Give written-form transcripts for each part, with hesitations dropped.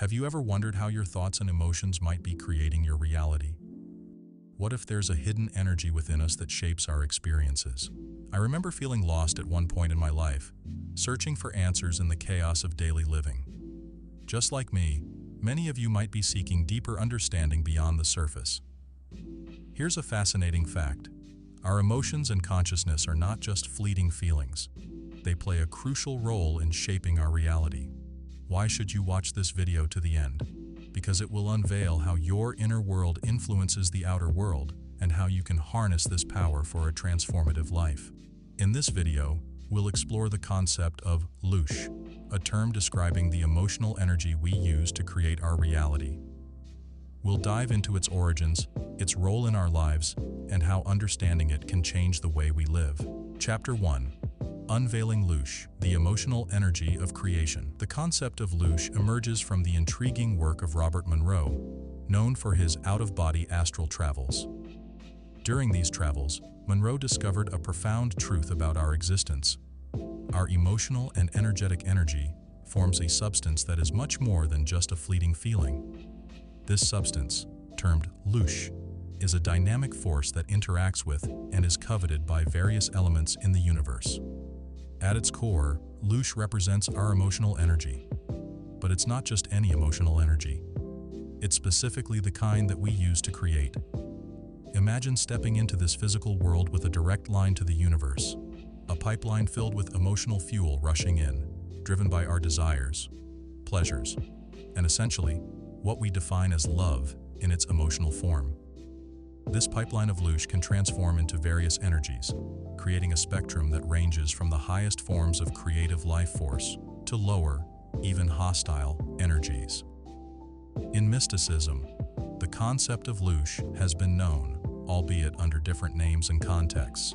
Have you ever wondered how your thoughts and emotions might be creating your reality? What if there's a hidden energy within us that shapes our experiences? I remember feeling lost at one point in my life, searching for answers in the chaos of daily living. Just like me, many of you might be seeking deeper understanding beyond the surface. Here's a fascinating fact. Our emotions and consciousness are not just fleeting feelings. They play a crucial role in shaping our reality. Why should you watch this video to the end? Because it will unveil how your inner world influences the outer world and how you can harness this power for a transformative life. In this video, we'll explore the concept of Loosh, a term describing the emotional energy we use to create our reality. We'll dive into its origins, its role in our lives, and how understanding it can change the way we live. Chapter 1. Unveiling Loosh, the emotional energy of creation. The concept of Loosh emerges from the intriguing work of Robert Monroe, known for his out-of-body astral travels. During these travels, Monroe discovered a profound truth about our existence. Our emotional and energetic energy forms a substance that is much more than just a fleeting feeling. This substance, termed Loosh, is a dynamic force that interacts with and is coveted by various elements in the universe. At its core, Loosh represents our emotional energy. But it's not just any emotional energy. It's specifically the kind that we use to create. Imagine stepping into this physical world with a direct line to the universe, a pipeline filled with emotional fuel rushing in, driven by our desires, pleasures, and essentially, what we define as love in its emotional form. This pipeline of Loosh can transform into various energies, creating a spectrum that ranges from the highest forms of creative life force to lower, even hostile, energies. In mysticism, the concept of Loosh has been known, albeit under different names and contexts.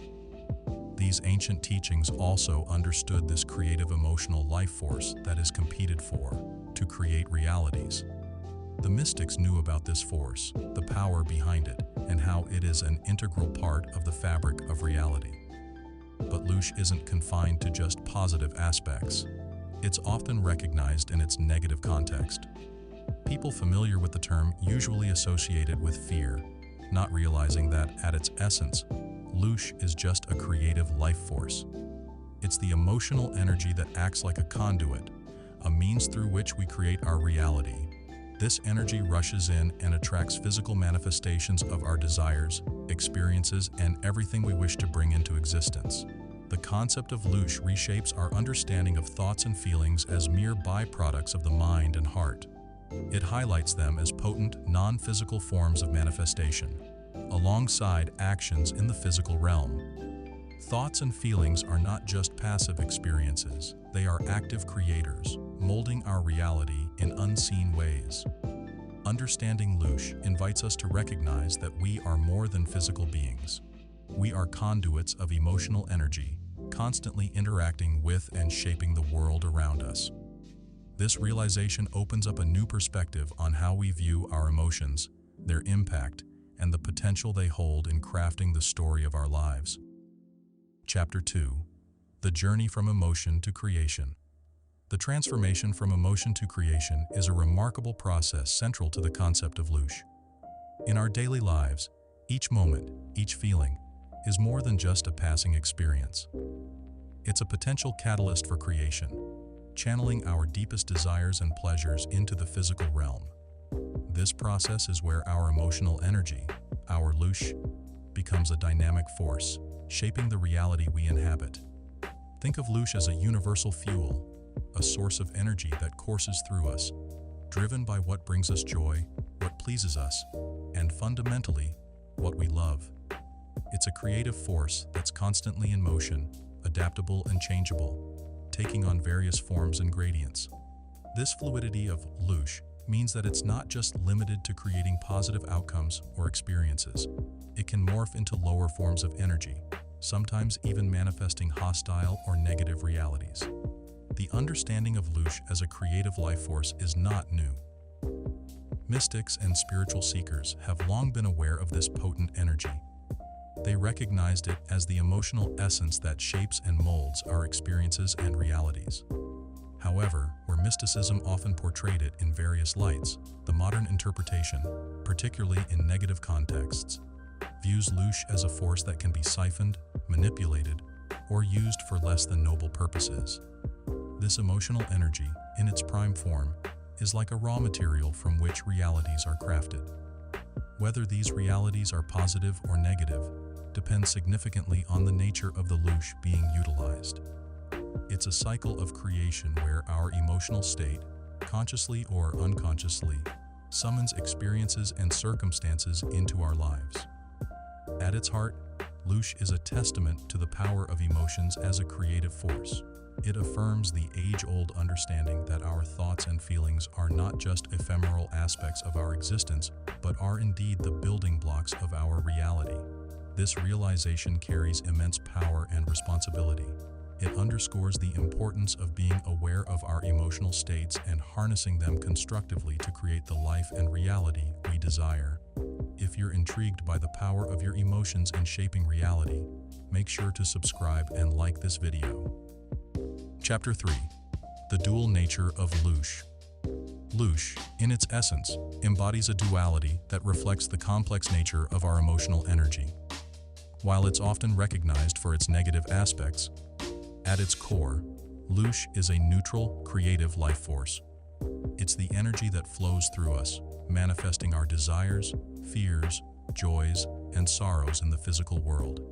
These ancient teachings also understood this creative emotional life force that is competed for to create realities. The mystics knew about this force, the power behind it, and how it is an integral part of the fabric of reality. But Loosh isn't confined to just positive aspects. It's often recognized in its negative context. People familiar with the term usually associate it with fear, not realizing that, at its essence, Loosh is just a creative life force. It's the emotional energy that acts like a conduit, a means through which we create our reality. This energy rushes in and attracts physical manifestations of our desires, experiences, and everything we wish to bring into existence. The concept of Loosh reshapes our understanding of thoughts and feelings as mere byproducts of the mind and heart. It highlights them as potent, non-physical forms of manifestation, alongside actions in the physical realm. Thoughts and feelings are not just passive experiences, they are active creators, molding our reality in unseen ways. Understanding Loosh invites us to recognize that we are more than physical beings. We are conduits of emotional energy, constantly interacting with and shaping the world around us. This realization opens up a new perspective on how we view our emotions, their impact, and the potential they hold in crafting the story of our lives. Chapter 2. The Journey from Emotion to Creation. The transformation from emotion to creation is a remarkable process central to the concept of Loosh. In our daily lives, each moment, each feeling, is more than just a passing experience. It's a potential catalyst for creation, channeling our deepest desires and pleasures into the physical realm. This process is where our emotional energy, our Loosh, becomes a dynamic force, shaping the reality we inhabit. Think of Loosh as a universal fuel, a source of energy that courses through us, driven by what brings us joy, what pleases us, and fundamentally, what we love. It's a creative force that's constantly in motion, adaptable and changeable, taking on various forms and gradients. This fluidity of Loosh means that it's not just limited to creating positive outcomes or experiences. It can morph into lower forms of energy, sometimes even manifesting hostile or negative realities. The understanding of Loosh as a creative life force is not new. Mystics and spiritual seekers have long been aware of this potent energy. They recognized it as the emotional essence that shapes and molds our experiences and realities. However, where mysticism often portrayed it in various lights, the modern interpretation, particularly in negative contexts, views Loosh as a force that can be siphoned, manipulated, or used for less than noble purposes. This emotional energy, in its prime form, is like a raw material from which realities are crafted. Whether these realities are positive or negative depends significantly on the nature of the Loosh being utilized. It's a cycle of creation where our emotional state, consciously or unconsciously, summons experiences and circumstances into our lives. At its heart, Loosh is a testament to the power of emotions as a creative force. It affirms the age-old understanding that our thoughts and feelings are not just ephemeral aspects of our existence, but are indeed the building blocks of our reality. This realization carries immense power and responsibility. It underscores the importance of being aware of our emotional states and harnessing them constructively to create the life and reality we desire. If you're intrigued by the power of your emotions in shaping reality, make sure to subscribe and like this video. Chapter 3. The Dual Nature of Loosh. Loosh, in its essence, embodies a duality that reflects the complex nature of our emotional energy. While it's often recognized for its negative aspects, at its core, Loosh is a neutral, creative life force. It's the energy that flows through us, manifesting our desires, fears, joys, and sorrows in the physical world.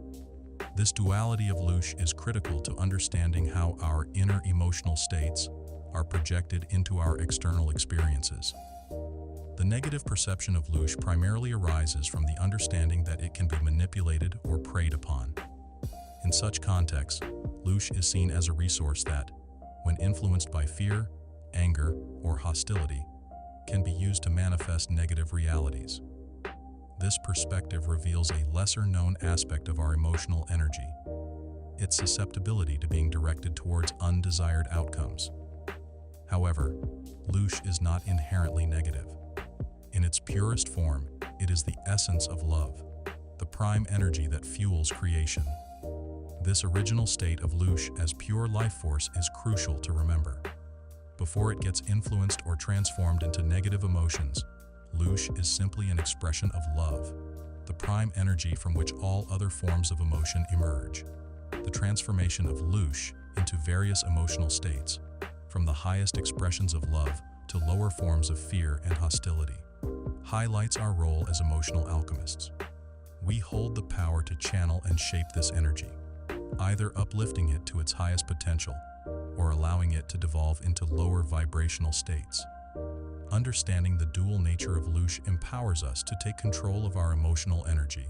This duality of Loosh is critical to understanding how our inner emotional states are projected into our external experiences. The negative perception of Loosh primarily arises from the understanding that it can be manipulated or preyed upon. In such contexts, Loosh is seen as a resource that, when influenced by fear, anger, or hostility, can be used to manifest negative realities. This perspective reveals a lesser-known aspect of our emotional energy: its susceptibility to being directed towards undesired outcomes. However, Loosh is not inherently negative. In its purest form, it is the essence of love, the prime energy that fuels creation. This original state of Loosh as pure life force is crucial to remember. Before it gets influenced or transformed into negative emotions, Loosh is simply an expression of love, the prime energy from which all other forms of emotion emerge. The transformation of Loosh into various emotional states, from the highest expressions of love to lower forms of fear and hostility, highlights our role as emotional alchemists. We hold the power to channel and shape this energy, either uplifting it to its highest potential or allowing it to devolve into lower vibrational states. Understanding the dual nature of Loosh empowers us to take control of our emotional energy.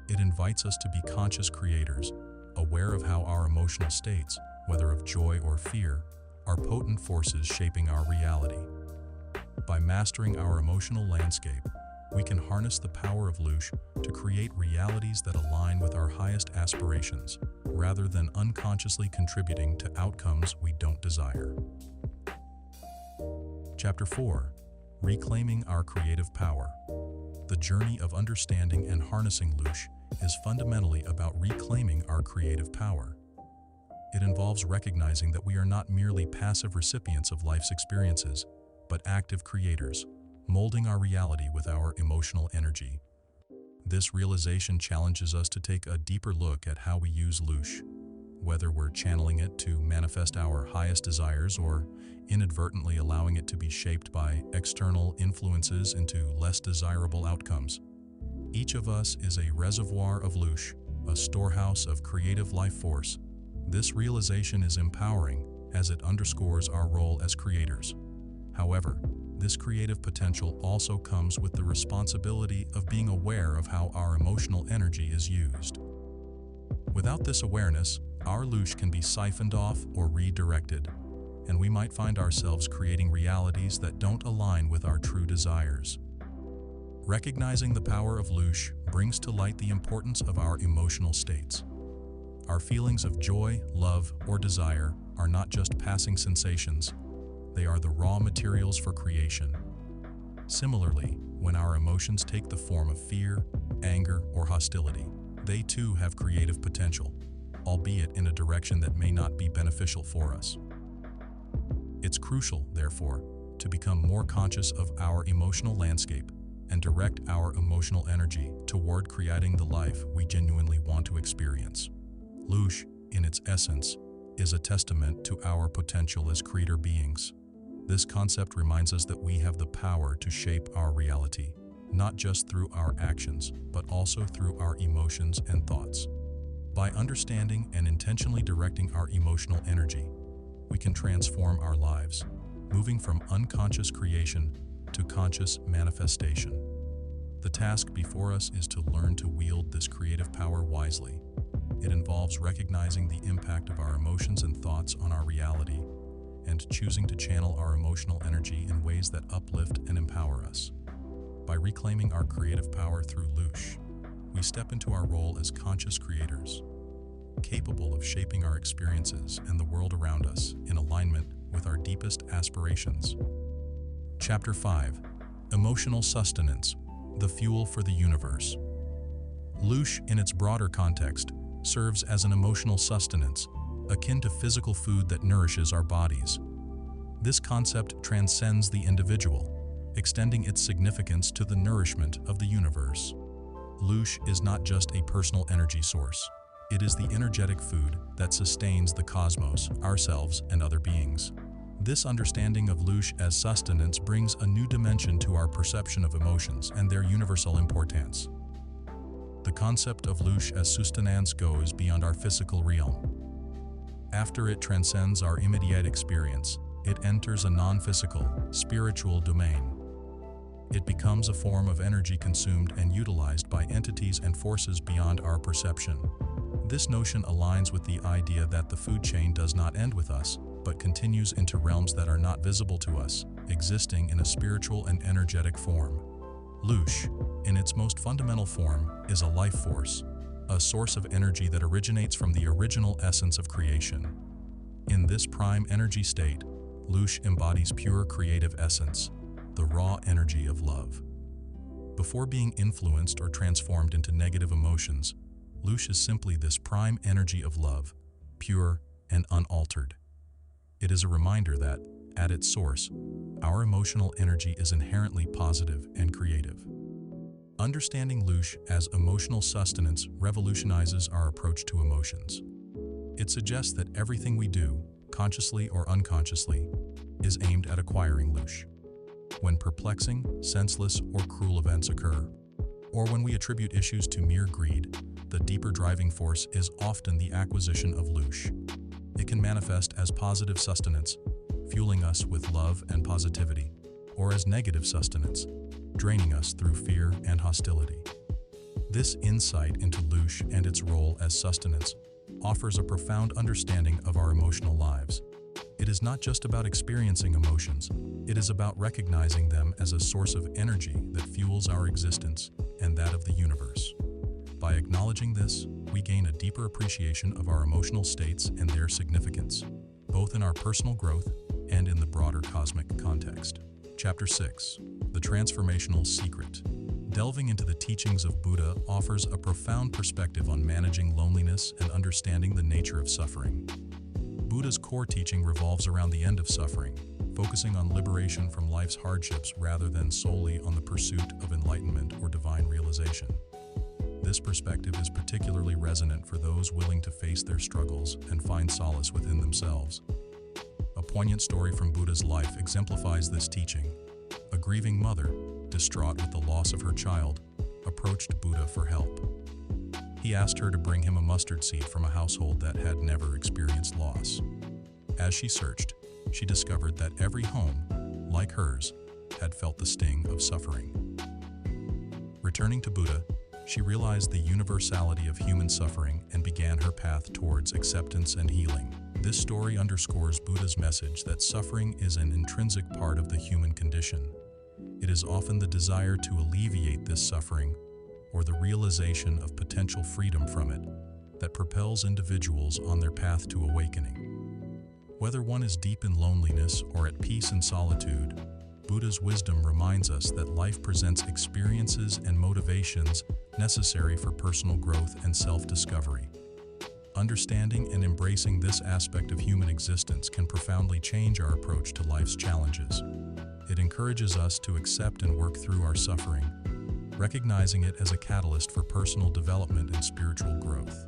It invites us to be conscious creators, aware of how our emotional states, whether of joy or fear, are potent forces shaping our reality. By mastering our emotional landscape, we can harness the power of Loosh to create realities that align with our highest aspirations, rather than unconsciously contributing to outcomes we don't desire. Chapter 4. Reclaiming Our Creative Power. The journey of understanding and harnessing Loosh is fundamentally about reclaiming our creative power. It involves recognizing that we are not merely passive recipients of life's experiences, but active creators, molding our reality with our emotional energy. This realization challenges us to take a deeper look at how we use Loosh, whether we're channeling it to manifest our highest desires or inadvertently allowing it to be shaped by external influences into less desirable outcomes. Each of us is a reservoir of Loosh, a storehouse of creative life force. This realization is empowering as it underscores our role as creators. However, this creative potential also comes with the responsibility of being aware of how our emotional energy is used. Without this awareness, our Loosh can be siphoned off or redirected, and we might find ourselves creating realities that don't align with our true desires. Recognizing the power of Loosh brings to light the importance of our emotional states. Our feelings of joy, love, or desire are not just passing sensations. They are the raw materials for creation. Similarly, when our emotions take the form of fear, anger, or hostility, they too have creative potential, albeit in a direction that may not be beneficial for us. It's crucial, therefore, to become more conscious of our emotional landscape and direct our emotional energy toward creating the life we genuinely want to experience. Loosh, in its essence, is a testament to our potential as creator beings. This concept reminds us that we have the power to shape our reality, not just through our actions, but also through our emotions and thoughts. By understanding and intentionally directing our emotional energy, we can transform our lives, moving from unconscious creation to conscious manifestation. The task before us is to learn to wield this creative power wisely. It involves recognizing the impact of our emotions and thoughts on our reality, and choosing to channel our emotional energy in ways that uplift and empower us. By reclaiming our creative power through Loosh, we step into our role as conscious creators, capable of shaping our experiences and the world around us in alignment with our deepest aspirations. Chapter 5. Emotional Sustenance, the Fuel for the Universe. Loosh, in its broader context, serves as an emotional sustenance, akin to physical food that nourishes our bodies. This concept transcends the individual, extending its significance to the nourishment of the universe. Loosh is not just a personal energy source. It is the energetic food that sustains the cosmos, ourselves, and other beings. This understanding of Loosh as sustenance brings a new dimension to our perception of emotions and their universal importance. The concept of Loosh as Sustenance goes beyond our physical realm. After it transcends our immediate experience, it enters a non-physical, spiritual domain. It becomes a form of energy consumed and utilized by entities and forces beyond our perception. This notion aligns with the idea that the food chain does not end with us, but continues into realms that are not visible to us, existing in a spiritual and energetic form. Loosh, in its most fundamental form, is a life force, a source of energy that originates from the original essence of creation. In this prime energy state, Loosh embodies pure creative essence, the raw energy of love. Before being influenced or transformed into negative emotions, Loosh is simply this prime energy of love, pure and unaltered. It is a reminder that, at its source, our emotional energy is inherently positive and creative. Understanding Loosh as emotional sustenance revolutionizes our approach to emotions. It suggests that everything we do, consciously or unconsciously, is aimed at acquiring Loosh. When perplexing, senseless, or cruel events occur, or when we attribute issues to mere greed, the deeper driving force is often the acquisition of Loosh. It can manifest as positive sustenance, fueling us with love and positivity, or as negative sustenance, draining us through fear and hostility. This insight into Loosh and its role as sustenance offers a profound understanding of our emotional lives. It is not just about experiencing emotions, it is about recognizing them as a source of energy that fuels our existence and that of the universe. By acknowledging this, we gain a deeper appreciation of our emotional states and their significance, both in our personal growth and in the broader cosmic context. Chapter 6. The Transformational Secret. Delving into the teachings of Buddha offers a profound perspective on managing loneliness and understanding the nature of suffering. Buddha's core teaching revolves around the end of suffering, focusing on liberation from life's hardships rather than solely on the pursuit of enlightenment or divine realization. This perspective is particularly resonant for those willing to face their struggles and find solace within themselves. A poignant story from Buddha's life exemplifies this teaching. A grieving mother, distraught with the loss of her child, approached Buddha for help. He asked her to bring him a mustard seed from a household that had never experienced loss. As she searched, she discovered that every home, like hers, had felt the sting of suffering. Returning to Buddha, she realized the universality of human suffering and began her path towards acceptance and healing. This story underscores Buddha's message that suffering is an intrinsic part of the human condition. It is often the desire to alleviate this suffering, or the realization of potential freedom from it, that propels individuals on their path to awakening. Whether one is deep in loneliness or at peace in solitude, Buddha's wisdom reminds us that life presents experiences and motivations necessary for personal growth and self-discovery. Understanding and embracing this aspect of human existence can profoundly change our approach to life's challenges. It encourages us to accept and work through our suffering, recognizing it as a catalyst for personal development and spiritual growth.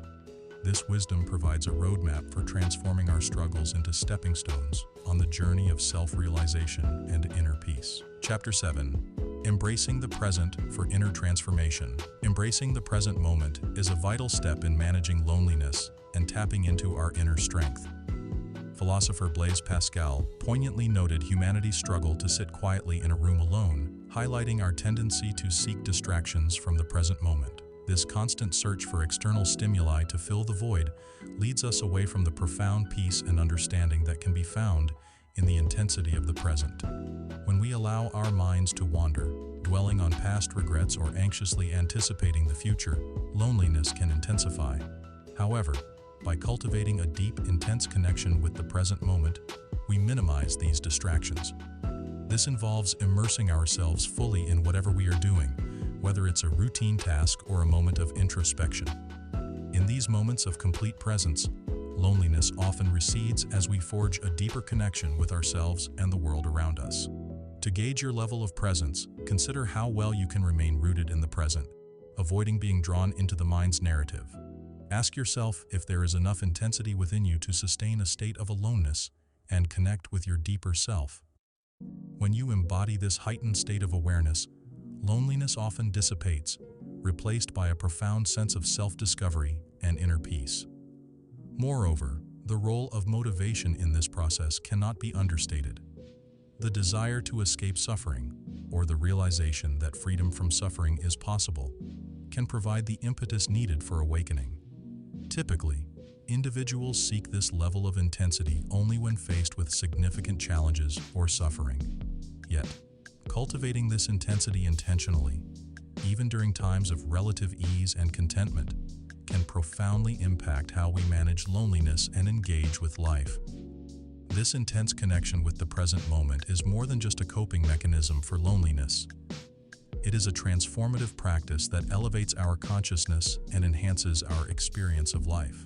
This wisdom provides a roadmap for transforming our struggles into stepping stones on the journey of self-realization and inner peace. Chapter 7. Embracing the present for inner transformation. Embracing the present moment is a vital step in managing loneliness and tapping into our inner strength. Philosopher Blaise Pascal poignantly noted humanity's struggle to sit quietly in a room alone, highlighting our tendency to seek distractions from the present moment. This constant search for external stimuli to fill the void leads us away from the profound peace and understanding that can be found in the intensity of the present. When we allow our minds to wander, dwelling on past regrets or anxiously anticipating the future, loneliness can intensify. However, by cultivating a deep, intense connection with the present moment, we minimize these distractions. This involves immersing ourselves fully in whatever we are doing, whether it's a routine task or a moment of introspection. In these moments of complete presence, loneliness often recedes as we forge a deeper connection with ourselves and the world around us. To gauge your level of presence, consider how well you can remain rooted in the present, avoiding being drawn into the mind's narrative. Ask yourself if there is enough intensity within you to sustain a state of aloneness and connect with your deeper self. When you embody this heightened state of awareness, loneliness often dissipates, replaced by a profound sense of self-discovery and inner peace. Moreover, the role of motivation in this process cannot be understated. The desire to escape suffering, or the realization that freedom from suffering is possible, can provide the impetus needed for awakening. Typically, individuals seek this level of intensity only when faced with significant challenges or suffering. Yet, cultivating this intensity intentionally, even during times of relative ease and contentment, can profoundly impact how we manage loneliness and engage with life. This intense connection with the present moment is more than just a coping mechanism for loneliness. It is a transformative practice that elevates our consciousness and enhances our experience of life.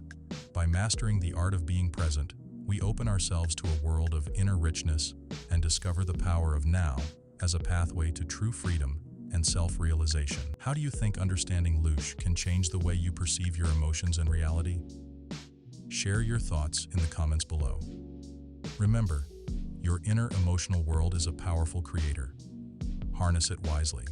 By mastering the art of being present, we open ourselves to a world of inner richness and discover the power of now as a pathway to true freedom and self-realization. How do you think understanding Loosh can change the way you perceive your emotions and reality? Share your thoughts in the comments below. Remember, your inner emotional world is a powerful creator. Harness it wisely.